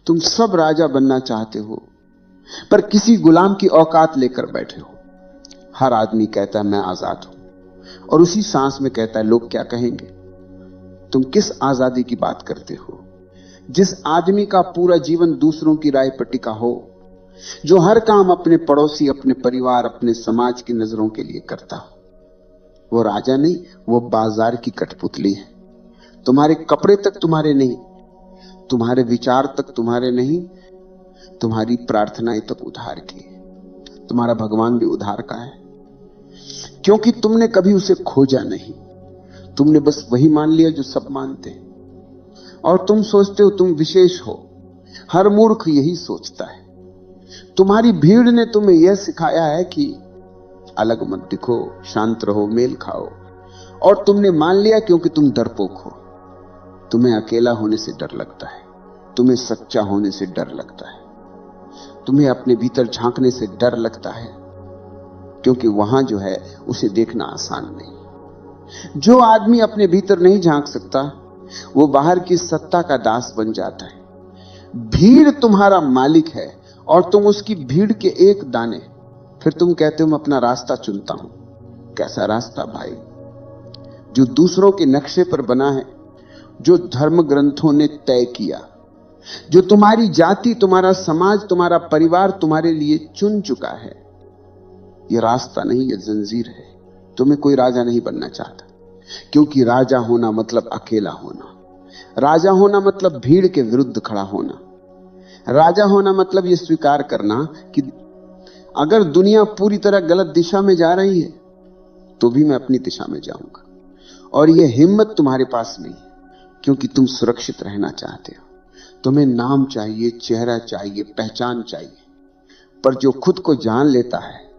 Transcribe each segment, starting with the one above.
तुम सब राजा बनना चाहते हो, पर किसी गुलाम की औकात लेकर बैठे हो। हर आदमी कहता है मैं आजाद हूं, और उसी सांस में कहता है लोग क्या कहेंगे। तुम किस आजादी की बात करते हो? जिस आदमी का पूरा जीवन दूसरों की राय पर टिका हो, जो हर काम अपने पड़ोसी, अपने परिवार, अपने समाज की नजरों के लिए करता हो, वो राजा नहीं, वो बाजार की कठपुतली है। तुम्हारे कपड़े तक तुम्हारे नहीं, तुम्हारे विचार तक तुम्हारे नहीं, तुम्हारी प्रार्थनाएं तक उधार की है। तुम्हारा भगवान भी उधार का है, क्योंकि तुमने कभी उसे खोजा नहीं। तुमने बस वही मान लिया जो सब मानते हैं, और तुम सोचते हो तुम विशेष हो। हर मूर्ख यही सोचता है। तुम्हारी भीड़ ने तुम्हें यह सिखाया है कि अलग मत दिखो, शांत रहो, मेल खाओ, और तुमने मान लिया क्योंकि तुम डरपोक हो। तुम्हें अकेला होने से डर लगता है, तुम्हें सच्चा होने से डर लगता है, तुम्हें अपने भीतर झांकने से डर लगता है, क्योंकि वहां जो है उसे देखना आसान नहीं। जो आदमी अपने भीतर नहीं झांक सकता, वो बाहर की सत्ता का दास बन जाता है। भीड़ तुम्हारा मालिक है और तुम उसकी भीड़ के एक दाने। फिर तुम कहते हो मैं अपना रास्ता चुनता हूं। कैसा रास्ता भाई? जो दूसरों के नक्शे पर बना है, जो धर्म ग्रंथों ने तय किया, जो तुम्हारी जाति, तुम्हारा समाज, तुम्हारा परिवार तुम्हारे लिए चुन चुका है। यह रास्ता नहीं, यह जंजीर है। तुम्हें कोई राजा नहीं बनना चाहता, क्योंकि राजा होना मतलब अकेला होना। राजा होना मतलब भीड़ के विरुद्ध खड़ा होना। राजा होना मतलब यह स्वीकार करना कि अगर दुनिया पूरी तरह गलत दिशा में जा रही है तो भी मैं अपनी दिशा में जाऊंगा। और यह हिम्मत तुम्हारे पास नहीं है, क्योंकि तुम सुरक्षित रहना चाहते हो। तुम्हें नाम चाहिए, चेहरा चाहिए, पहचान चाहिए। पर जो खुद को जान लेता है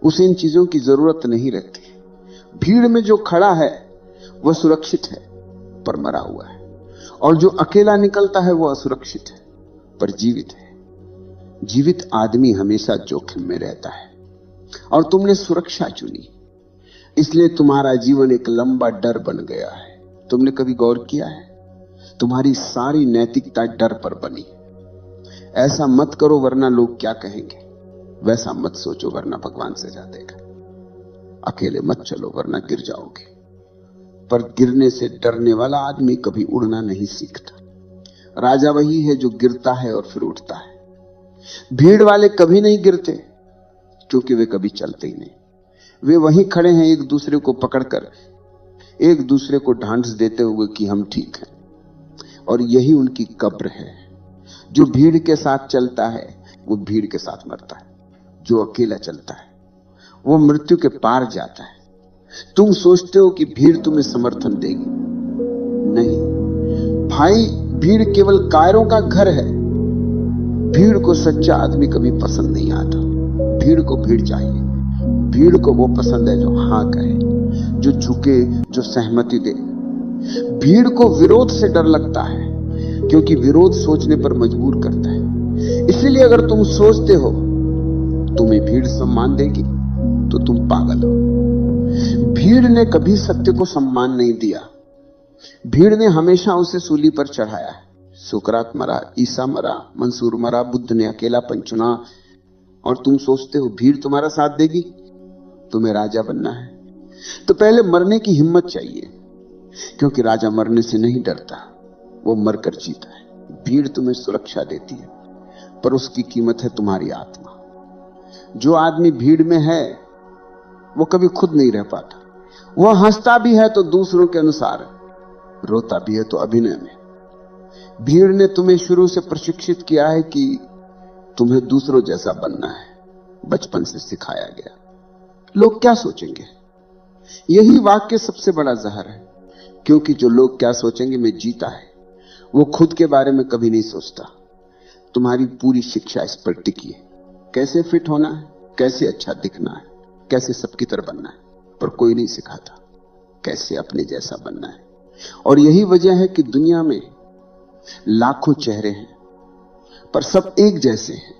उसे इन चीजों की जरूरत नहीं रहती। भीड़ में जो खड़ा है वह सुरक्षित है पर मरा हुआ है, और जो अकेला निकलता है वह असुरक्षित है पर जीवित है। जीवित आदमी हमेशा जोखिम में रहता है, और तुमने सुरक्षा चुनी, इसलिए तुम्हारा जीवन एक लंबा डर बन गया है। तुमने कभी गौर किया है? तुम्हारी सारी नैतिकता डर पर बनी। ऐसा मत करो वरना लोग क्या कहेंगे, वैसा मत सोचो वरना भगवान सजा देगा। अकेले मत चलो वरना गिर जाओगे। पर गिरने से डरने वाला आदमी कभी उड़ना नहीं सीखता। राजा वही है जो गिरता है और फिर उठता है। भीड़ वाले कभी नहीं गिरते, क्योंकि वे कभी चलते ही नहीं। वे वहीं खड़े हैं, एक दूसरे को पकड़कर, एक दूसरे को ढांढस देते हुए कि हम ठीक हैं। और यही उनकी कब्र है। जो भीड़ के साथ चलता है वो भीड़ के साथ मरता है। जो अकेला चलता है वो मृत्यु के पार जाता है। तुम सोचते हो कि भीड़ तुम्हें समर्थन देगी। नहीं भाई, भीड़ केवल कायरों का घर है। भीड़ को सच्चा आदमी कभी पसंद नहीं आता। भीड़ को भीड़ चाहिए। भीड़ को वो पसंद है जो हां कहे, जो झुके, जो सहमति दे। भीड़ को विरोध से डर लगता है, क्योंकि विरोध सोचने पर मजबूर करता है। इसलिए अगर तुम सोचते हो तुम्हें भीड़ सम्मान देगी तो तुम पागल हो। भीड़ ने कभी सत्य को सम्मान नहीं दिया। भीड़ ने हमेशा उसे सूली पर चढ़ाया है। सुकरात मरा, ईसा मरा, मंसूर मरा, बुद्ध ने अकेलापन चुना, और तुम सोचते हो भीड़ तुम्हारा साथ देगी। तुम्हें राजा बनना है तो पहले मरने की हिम्मत चाहिए, क्योंकि राजा मरने से नहीं डरता, वो मरकर जीता है। भीड़ तुम्हें सुरक्षा देती है, पर उसकी कीमत है तुम्हारी आत्मा। जो आदमी भीड़ में है वो कभी खुद नहीं रह पाता। वह हंसता भी है तो दूसरों के अनुसार, रोता भी है तो अभिनय में। भीड़ ने तुम्हें शुरू से प्रशिक्षित किया है कि तुम्हें दूसरों जैसा बनना है। बचपन से सिखाया गया। लोग क्या सोचेंगे, यही वाक्य सबसे बड़ा जहर है, क्योंकि जो लोग क्या सोचेंगे में जीता है, वो खुद के बारे में कभी नहीं सोचता। तुम्हारी पूरी शिक्षा इस पर टिकी है, कैसे फिट होना है, कैसे अच्छा दिखना है, कैसे सबकी तरह बनना है, पर कोई नहीं सिखाता कैसे अपने जैसा बनना है। और यही वजह है कि दुनिया में लाखों चेहरे हैं पर सब एक जैसे हैं।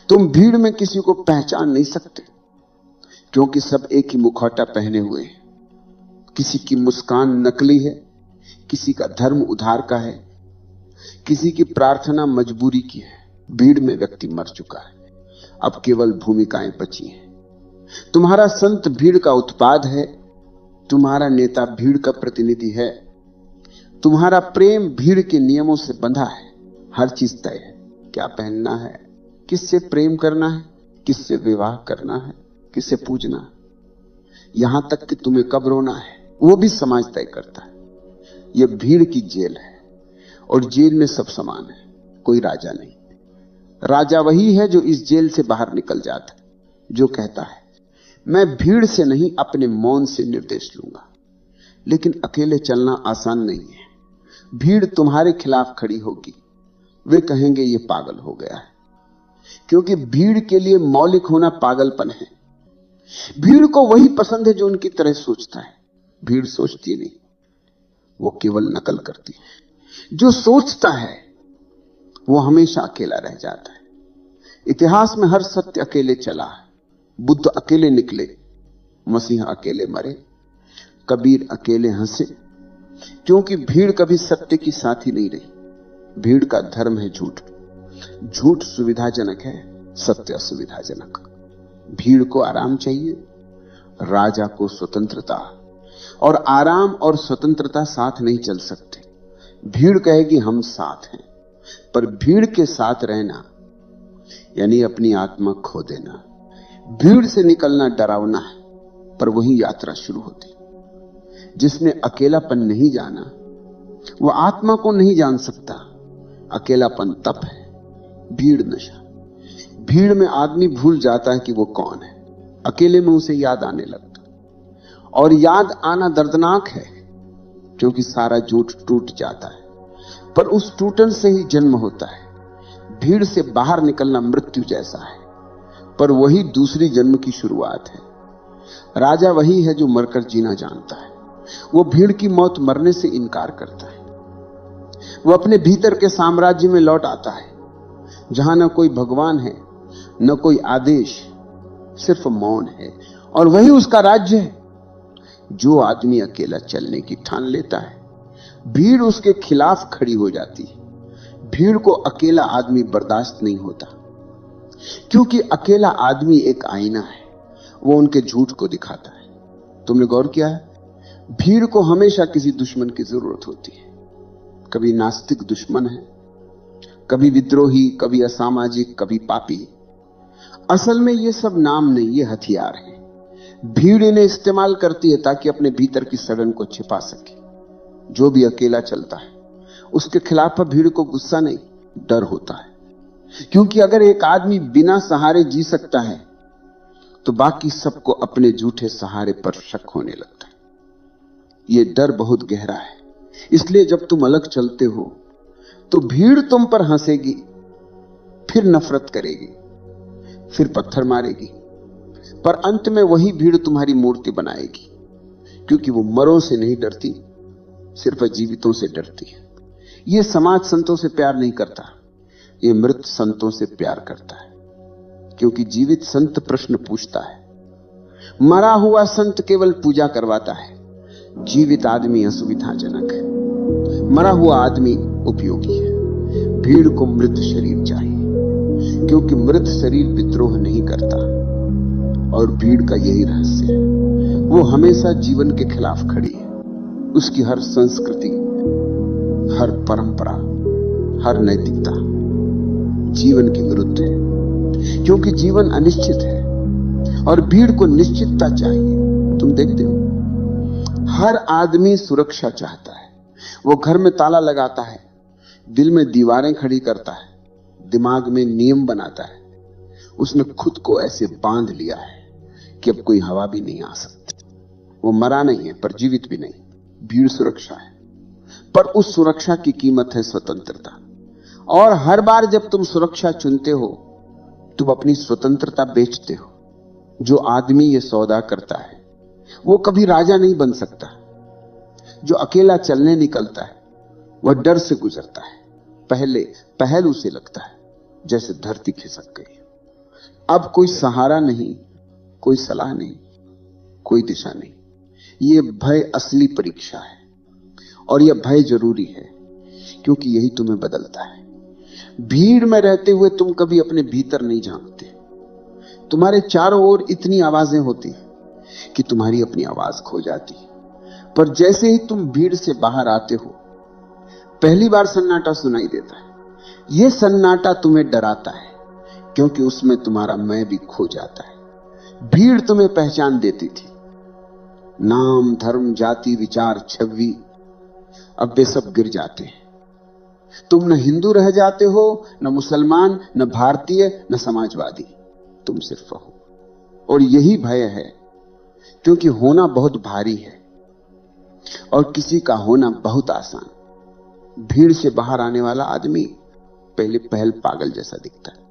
तुम भीड़ में किसी को पहचान नहीं सकते, क्योंकि सब एक ही मुखौटा पहने हुए हैं। किसी की मुस्कान नकली है, किसी का धर्म उधार का है, किसी की प्रार्थना मजबूरी की है। भीड़ में व्यक्ति मर चुका है, अब केवल भूमिकाएं बची हैं। तुम्हारा संत भीड़ का उत्पाद है, तुम्हारा नेता भीड़ का प्रतिनिधि है, तुम्हारा प्रेम भीड़ के नियमों से बंधा है। हर चीज तय है, क्या पहनना है, किससे प्रेम करना है, किससे विवाह करना है, किससे पूजना है, यहां तक कि तुम्हें कब रोना है वो भी समाज तय करता है। यह भीड़ की जेल है और जेल में सब समान है, कोई राजा नहीं। राजा वही है जो इस जेल से बाहर निकल जाता है, जो कहता है मैं भीड़ से नहीं अपने मौन से निर्देश लूंगा। लेकिन अकेले चलना आसान नहीं है। भीड़ तुम्हारे खिलाफ खड़ी होगी, वे कहेंगे ये पागल हो गया है, क्योंकि भीड़ के लिए मौलिक होना पागलपन है। भीड़ को वही पसंद है जो उनकी तरह सोचता है। भीड़ सोचती नहीं, वो केवल नकल करती है। जो सोचता है वो हमेशा अकेला रह जाता है। इतिहास में हर सत्य अकेले चला है। बुद्ध अकेले निकले, मसीह अकेले मरे, कबीर अकेले हंसे, क्योंकि भीड़ कभी सत्य की साथी नहीं रही। भीड़ का धर्म है झूठ। झूठ सुविधाजनक है, सत्य असुविधाजनक। भीड़ को आराम चाहिए, राजा को स्वतंत्रता, और आराम और स्वतंत्रता साथ नहीं चल सकते। भीड़ कहेगी हम साथ हैं, पर भीड़ के साथ रहना यानी अपनी आत्मा खो देना। भीड़ से निकलना डरावना है, पर वही यात्रा शुरू होती। जिसने अकेलापन नहीं जाना वो आत्मा को नहीं जान सकता। अकेलापन तप है, भीड़ नशा। भीड़ में आदमी भूल जाता है कि वो कौन है, अकेले में उसे याद आने लगता। और याद आना दर्दनाक है, क्योंकि सारा झूठ टूट जाता है, पर उस टूटन से ही जन्म होता है। भीड़ से बाहर निकलना मृत्यु जैसा है, पर वही दूसरी जन्म की शुरुआत है। राजा वही है जो मरकर जीना जानता है। वो भीड़ की मौत मरने से इनकार करता है। वो अपने भीतर के साम्राज्य में लौट आता है, जहां न कोई भगवान है, न कोई आदेश, सिर्फ मौन है, और वही उसका राज्य है। जो आदमी अकेला चलने की ठान लेता है, भीड़ उसके खिलाफ खड़ी हो जाती है। भीड़ को अकेला आदमी बर्दाश्त नहीं होता, क्योंकि अकेला आदमी एक आईना है, वो उनके झूठ को दिखाता है। तुमने गौर किया है, भीड़ को हमेशा किसी दुश्मन की जरूरत होती है। कभी नास्तिक दुश्मन है, कभी विद्रोही, कभी असामाजिक, कभी पापी। असल में ये सब नाम नहीं, ये हथियार है। भीड़ इन्हें इस्तेमाल करती है ताकि अपने भीतर की सड़न को छिपा सके। जो भी अकेला चलता है उसके खिलाफ भीड़ को गुस्सा नहीं, डर होता है, क्योंकि अगर एक आदमी बिना सहारे जी सकता है तो बाकी सबको अपने झूठे सहारे पर शक होने लगता है। यह डर बहुत गहरा है। इसलिए जब तुम अलग चलते हो तो भीड़ तुम पर हंसेगी, फिर नफरत करेगी, फिर पत्थर मारेगी, पर अंत में वही भीड़ तुम्हारी मूर्ति बनाएगी, क्योंकि वो मरों से नहीं डरती, सिर्फ जीवितों से डरती है। ये समाज संतों से प्यार नहीं करता, ये मृत संतों से प्यार करता है, क्योंकि जीवित संत प्रश्न पूछता है, मरा हुआ संत केवल पूजा करवाता है। जीवित आदमी असुविधाजनक है, मरा हुआ आदमी उपयोगी है। भीड़ को मृत शरीर चाहिए, क्योंकि मृत शरीर विद्रोह नहीं करता, और भीड़ का यही रहस्य है, वो हमेशा जीवन के खिलाफ खड़ी है। उसकी हर संस्कृति, हर परंपरा, हर नैतिकता जीवन के विरुद्ध है, क्योंकि जीवन अनिश्चित है और भीड़ को निश्चितता चाहिए। तुम देखते हो, हर आदमी सुरक्षा चाहता है। वो घर में ताला लगाता है, दिल में दीवारें खड़ी करता है, दिमाग में नियम बनाता है। उसने खुद को ऐसे बांध लिया है कि अब कोई हवा भी नहीं आ सकती। वो मरा नहीं है, पर जीवित भी नहीं। भीड़ सुरक्षा है, पर उस सुरक्षा की कीमत है स्वतंत्रता। और हर बार जब तुम सुरक्षा चुनते हो, तुम अपनी स्वतंत्रता बेचते हो। जो आदमी ये सौदा करता है वो कभी राजा नहीं बन सकता। जो अकेला चलने निकलता है वह डर से गुजरता है। पहल उसे लगता है जैसे धरती खिसक गई। अब कोई सहारा नहीं, कोई सलाह नहीं, कोई दिशा नहीं। ये भय असली परीक्षा है, और यह भय जरूरी है, क्योंकि यही तुम्हें बदलता है। भीड़ में रहते हुए तुम कभी अपने भीतर नहीं झांकते। तुम्हारे चारों ओर इतनी आवाजें होती कि तुम्हारी अपनी आवाज खो जाती। पर जैसे ही तुम भीड़ से बाहर आते हो, पहली बार सन्नाटा सुनाई देता है। यह सन्नाटा तुम्हें डराता है, क्योंकि उसमें तुम्हारा मैं भी खो जाता है। भीड़ तुम्हें पहचान देती थी। नाम, धर्म, जाति, विचार, छवि, अब वे सब गिर जाते हैं। तुम न हिंदू रह जाते हो, न मुसलमान, न भारतीय, न समाजवादी। तुम सिर्फ हो। और यही भय है, क्योंकि होना बहुत भारी है और किसी का होना बहुत आसान। भीड़ से बाहर आने वाला आदमी पहल पागल जैसा दिखता है।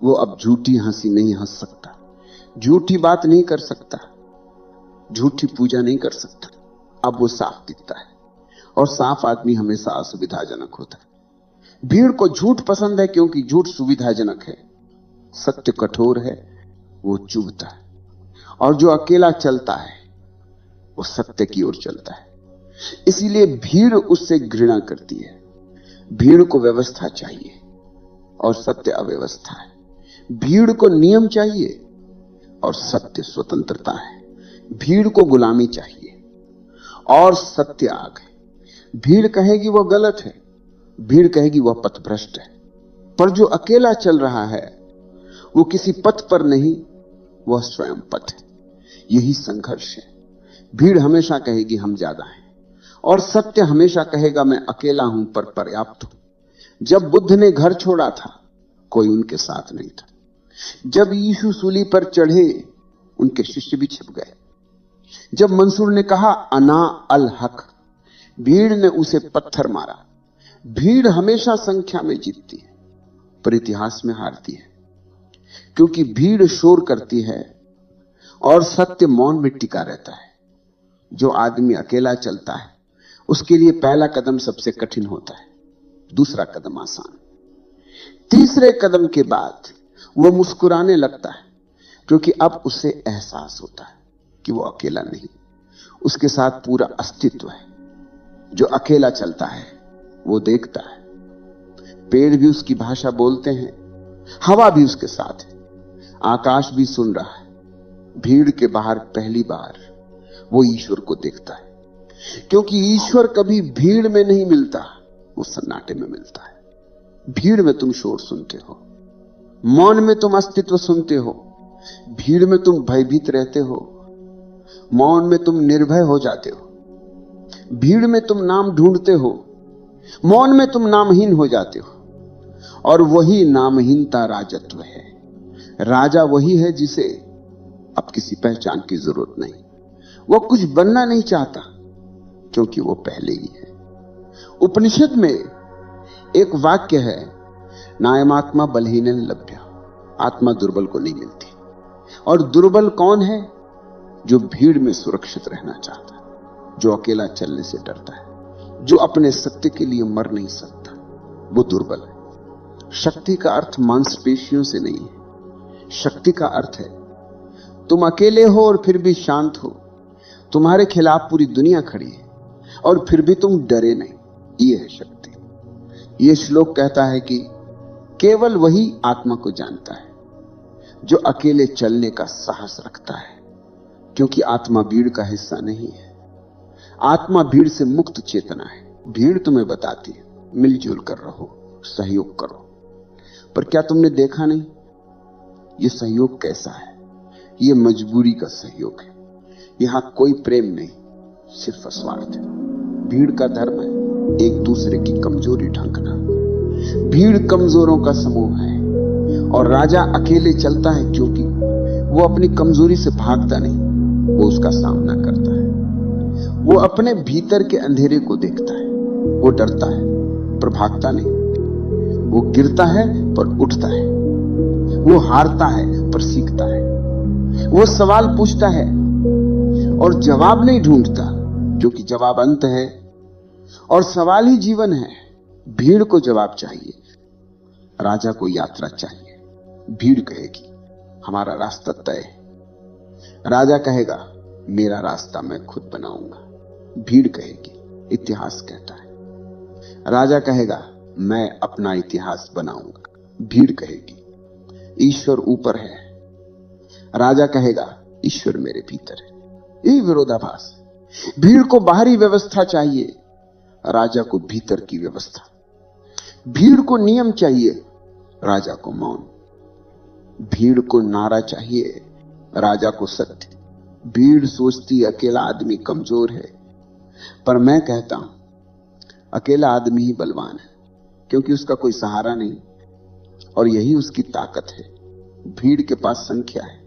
वो अब झूठी हंसी नहीं हंस सकता, झूठी बात नहीं कर सकता, झूठी पूजा नहीं कर सकता। अब वो साफ दिखता है, और साफ आदमी हमेशा असुविधाजनक होता है। भीड़ को झूठ पसंद है, क्योंकि झूठ सुविधाजनक है। सत्य कठोर है, वो चुभता है। और जो अकेला चलता है वो सत्य की ओर चलता है। इसीलिए भीड़ उससे घृणा करती है। भीड़ को व्यवस्था चाहिए और सत्य अव्यवस्था है। भीड़ को नियम चाहिए और सत्य स्वतंत्रता है। भीड़ को गुलामी चाहिए और सत्य आग है। भीड़ कहेगी वह गलत है, भीड़ कहेगी वह पथभ्रष्ट है। पर जो अकेला चल रहा है वो किसी पथ पर नहीं, वह स्वयं पथ है। यही संघर्ष है। भीड़ हमेशा कहेगी हम ज्यादा हैं, और सत्य हमेशा कहेगा मैं अकेला हूं पर पर्याप्त हूं। जब बुद्ध ने घर छोड़ा था, कोई उनके साथ नहीं था। जब यीशु सूली पर चढ़े, उनके शिष्य भी छिप गए। जब मंसूर ने कहा अना अल हक, भीड़ ने उसे पत्थर मारा। भीड़ हमेशा संख्या में जीतती है, पर इतिहास में हारती है, क्योंकि भीड़ शोर करती है और सत्य मौन में टिका रहता है। जो आदमी अकेला चलता है, उसके लिए पहला कदम सबसे कठिन होता है, दूसरा कदम आसान। तीसरे कदम के बाद वो मुस्कुराने लगता है, क्योंकि अब उसे एहसास होता है कि वो अकेला नहीं, उसके साथ पूरा अस्तित्व है। जो अकेला चलता है वो देखता है, पेड़ भी उसकी भाषा बोलते हैं, हवा भी उसके साथ है, आकाश भी सुन रहा है। भीड़ के बाहर पहली बार वो ईश्वर को देखता है, क्योंकि ईश्वर कभी भीड़ में नहीं मिलता, वो सन्नाटे में मिलता है। भीड़ में तुम शोर सुनते हो, मौन में तुम अस्तित्व सुनते हो। भीड़ में तुम भयभीत रहते हो, मौन में तुम निर्भय हो जाते हो। भीड़ में तुम नाम ढूंढते हो, मौन में तुम नामहीन हो जाते हो। और वही नामहीनता राजत्व है। राजा वही है जिसे अब किसी पहचान की जरूरत नहीं। वो कुछ बनना नहीं चाहता, क्योंकि वो पहले ही है। उपनिषद में एक वाक्य है, नायमात्मा बलहीन लभ्य, आत्मा दुर्बल को नहीं मिलती। और दुर्बल कौन है? जो भीड़ में सुरक्षित रहना चाहता है, जो अकेला चलने से डरता है, जो अपने सत्य के लिए मर नहीं सकता, वो दुर्बल है। शक्ति का अर्थ मांसपेशियों से नहीं है। शक्ति का अर्थ है तुम अकेले हो और फिर भी शांत हो, तुम्हारे खिलाफ पूरी दुनिया खड़ी है और फिर भी तुम डरे नहीं। ये है शक्ति। ये श्लोक कहता है कि केवल वही आत्मा को जानता है जो अकेले चलने का साहस रखता है, क्योंकि आत्मा भीड़ का हिस्सा नहीं है। आत्मा भीड़ से मुक्त चेतना है। भीड़ तुम्हें बताती है मिलजुल कर रहो, सहयोग करो, पर क्या तुमने देखा नहीं ये सहयोग कैसा है? ये मजबूरी का सहयोग है। यहां कोई प्रेम नहीं, सिर्फ स्वार्थ है। भीड़ का धर्म है एक दूसरे की कमजोरी ढंकना। भीड़ कमजोरों का समूह है और राजा अकेले चलता है, क्योंकि वो अपनी कमजोरी से भागता नहीं, वो उसका सामना करता है। वो अपने भीतर के अंधेरे को देखता है। वो डरता है पर भागता नहीं, वो गिरता है पर उठता है, वो हारता है पर सीखता है, वो सवाल पूछता है और जवाब नहीं ढूंढता, क्योंकि जवाब अंत है और सवाल ही जीवन है। भीड़ को जवाब चाहिए, राजा को यात्रा चाहिए। भीड़ कहेगी हमारा रास्ता तय है, राजा कहेगा मेरा रास्ता मैं खुद बनाऊंगा। भीड़ कहेगी इतिहास कहता है। राजा कहेगा मैं अपना इतिहास बनाऊंगा। भीड़ कहेगी ईश्वर ऊपर है। राजा कहेगा ईश्वर मेरे भीतर है। यही विरोधाभास है। भीड़ को बाहरी व्यवस्था चाहिए, राजा को भीतर की व्यवस्था। भीड़ को नियम चाहिए, राजा को मौन। भीड़ को नारा चाहिए, राजा को सत्य। भीड़ सोचती अकेला आदमी कमजोर है, पर मैं कहता हूं अकेला आदमी ही बलवान है, क्योंकि उसका कोई सहारा नहीं और यही उसकी ताकत है। भीड़ के पास संख्या है,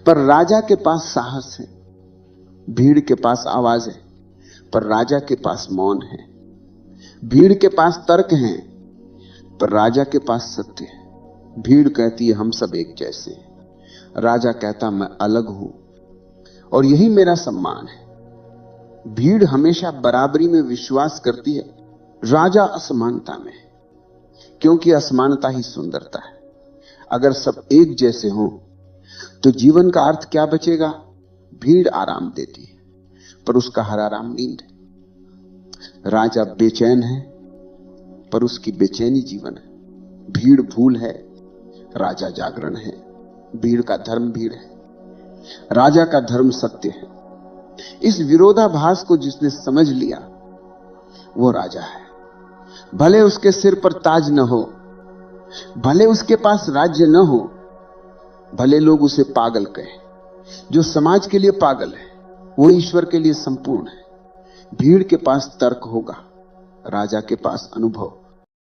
पर राजा के पास साहस है। भीड़ के पास आवाज है, पर राजा के पास मौन है। भीड़ के पास तर्क हैं, पर राजा के पास सत्य है। भीड़ कहती है हम सब एक जैसे हैं, राजा कहता मैं अलग हूं और यही मेरा सम्मान है। भीड़ हमेशा बराबरी में विश्वास करती है, राजा असमानता में, क्योंकि असमानता ही सुंदरता है। अगर सब एक जैसे हों तो जीवन का अर्थ क्या बचेगा? भीड़ आराम देती है, पर उसका हर आराम नींद है। राजा बेचैन है, पर उसकी बेचैनी जीवन है। भीड़ भूल है, राजा जागरण है। भीड़ का धर्म भीड़ है, राजा का धर्म सत्य है। इस विरोधाभास को जिसने समझ लिया वो राजा है। भले उसके सिर पर ताज न हो, भले उसके पास राज्य न हो, भले लोग उसे पागल कहें। जो समाज के लिए पागल है वो ईश्वर के लिए संपूर्ण है। भीड़ के पास तर्क होगा, राजा के पास अनुभव।